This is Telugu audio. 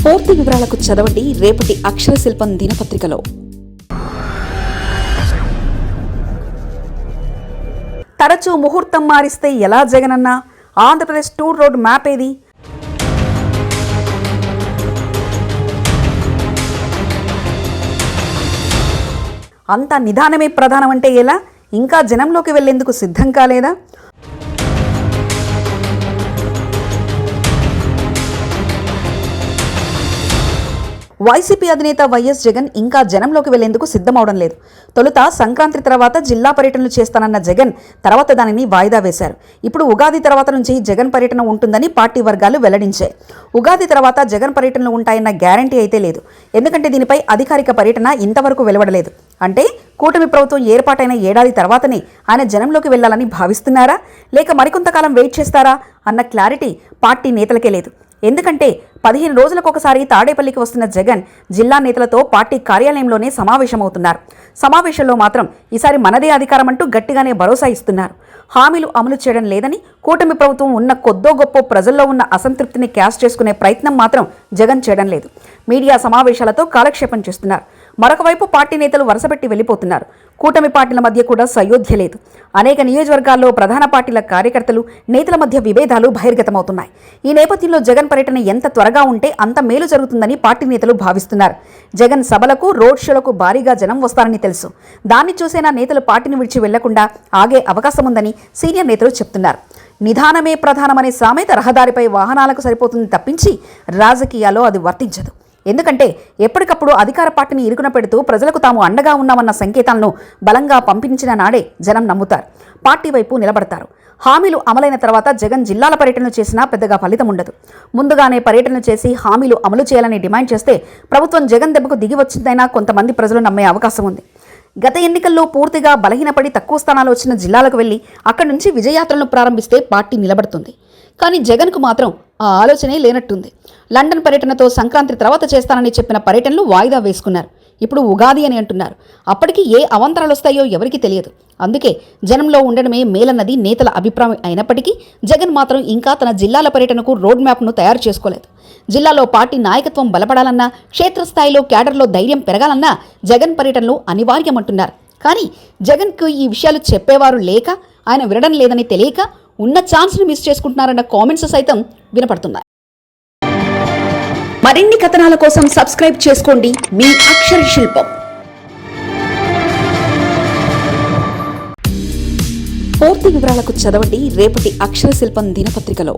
పూర్తి వివరాలకు చదవండి రేపటి అక్షర శిల్పం దినపత్రికలో. తరచూ ముహూర్తం మారిస్తే ఎలా Jagananna? Andhra Pradesh tour road map ఏది? అంతా నిదానమే ప్రధానమంటే ఎలా? ఇంకా జనంలోకి వెళ్లేందుకు సిద్ధం కాలేదా? వైసీపీ అధినేత వైఎస్ జగన్ ఇంకా జనంలోకి వెళ్లేందుకు సిద్ధమవడం లేదు. తొలుత సంక్రాంతి తర్వాత జిల్లా పర్యటనలు చేస్తానన్న జగన్ తర్వాత దానిని వాయిదా వేశారు. ఇప్పుడు ఉగాది తర్వాత నుంచి జగన్ పర్యటన ఉంటుందని పార్టీ వర్గాలు వెల్లడించాయి. ఉగాది తర్వాత జగన్ పర్యటనలు ఉంటాయన్న గ్యారంటీ అయితే లేదు. ఎందుకంటే దీనిపై అధికారిక పర్యటన ఇంతవరకు వెలువడలేదు. అంటే కూటమి ప్రభుత్వం ఏర్పాటైన ఏడాది తర్వాతనే ఆయన జనంలోకి వెళ్లాలని భావిస్తున్నారా, లేక మరికొంతకాలం వెయిట్ చేస్తారా అన్న క్లారిటీ పార్టీ నేతలకే లేదు. ఎందుకంటే 15 రోజులకు ఒకసారి తాడేపల్లికి వస్తున్న జగన్ జిల్లా నేతలతో పార్టీ కార్యాలయంలోనే సమావేశమవుతున్నారు. సమావేశంలో మాత్రం ఈసారి మనదే అధికారం అంటూ గట్టిగానే భరోసా ఇస్తున్నారు. హామీలు అమలు చేయడం లేదని, కూటమి ప్రభుత్వం ఉన్న కొద్దో గొప్ప ప్రజల్లో ఉన్న అసంతృప్తిని క్యాష్ చేసుకునే ప్రయత్నం మాత్రం జగన్ చేయడం లేదు. మీడియా సమావేశాలతో కాలక్షేపం చేస్తున్నారు. మరొక వైపు పార్టీ నేతలు వరుసపెట్టి వెళ్లిపోతున్నారు. కూటమి పార్టీల మధ్య కూడా సయోధ్య లేదు. అనేక నియోజకవర్గాల్లో ప్రధాన పార్టీల కార్యకర్తలు, నేతల మధ్య విభేదాలు బహిర్గతమవుతున్నాయి. ఈ నేపథ్యంలో జగన్ పర్యటన ఎంత త్వరగా ఉంటే అంత మేలు జరుగుతుందని పార్టీ నేతలు భావిస్తున్నారు. జగన్ సభలకు, రోడ్ షోలకు భారీగా జనం వస్తారని తెలుసు. దాన్ని చూసేనా నేతలు పార్టీని విడిచి వెళ్లకుండా ఆగే అవకాశం ఉందని సీనియర్ నేతలు చెప్తున్నారు. నిదానమే ప్రధానమనే సామెత రహదారిపై వాహనాలకు సరిపోతుంది తప్పించి రాజకీయాల్లో అది వర్తించదు. ఎందుకంటే ఎప్పటికప్పుడు అధికార పార్టీని ఇరుకున పెడుతూ ప్రజలకు తాము అండగా ఉన్నామన్న సంకేతాలను బలంగా పంపించిన నాడే జనం నమ్ముతారు, పార్టీ వైపు నిలబడతారు. హామీలు అమలైన తర్వాత జగన్ జిల్లాల పర్యటనలు చేసినా పెద్దగా ఫలితం ఉండదు. ముందుగానే పర్యటన చేసి హామీలు అమలు చేయాలని డిమాండ్ చేస్తే ప్రభుత్వం జగన్ దెబ్బకు దిగి వచ్చిందైనా కొంతమంది ప్రజలు నమ్మే అవకాశం ఉంది. గత ఎన్నికల్లో పూర్తిగా బలహీనపడి తక్కువ స్థానాలు వచ్చిన జిల్లాలకు వెళ్లి అక్కడి నుంచి విజయయాత్రలను ప్రారంభిస్తే పార్టీ నిలబడుతుంది. కానీ జగన్కు మాత్రం ఆ ఆలోచనే లేనట్టుంది. లండన్ పర్యటనతో సంక్రాంతి తర్వాత చేస్తానని చెప్పిన పర్యటనలు వాయిదా వేసుకున్నారు. ఇప్పుడు ఉగాది అని అంటున్నారు. అప్పటికి ఏ అవాంతరాలు వస్తాయో ఎవరికీ తెలియదు. అందుకే జనంలో ఉండడమే మేలన్నది నేతల అభిప్రాయం అయినప్పటికీ జగన్ మాత్రం ఇంకా తన జిల్లాల పర్యటనకు రోడ్ మ్యాప్ను తయారు చేసుకోలేదు. జిల్లాలో పార్టీ నాయకత్వం బలపడాలన్నా, క్షేత్రస్థాయిలో క్యాడర్లో ధైర్యం పెరగాలన్నా జగన్ పర్యటనలు అనివార్యమంటున్నారు. కానీ జగన్కు ఈ విషయాలు చెప్పేవారు లేక, ఆయన వినడం లేదని తెలియక ఉన్న ఛాన్స్ను మిస్ చేసుకుంటున్నారన్న కామెంట్స్ సైతం వినపడుతున్నాయి. మరిన్ని కథనాల కోసం సబ్స్క్రైబ్ చేసుకోండి మీ అక్షర శిల్పం. పూర్తి వివరాలకు చదవండి రేపటి అక్షర శిల్పం దినపత్రికలో.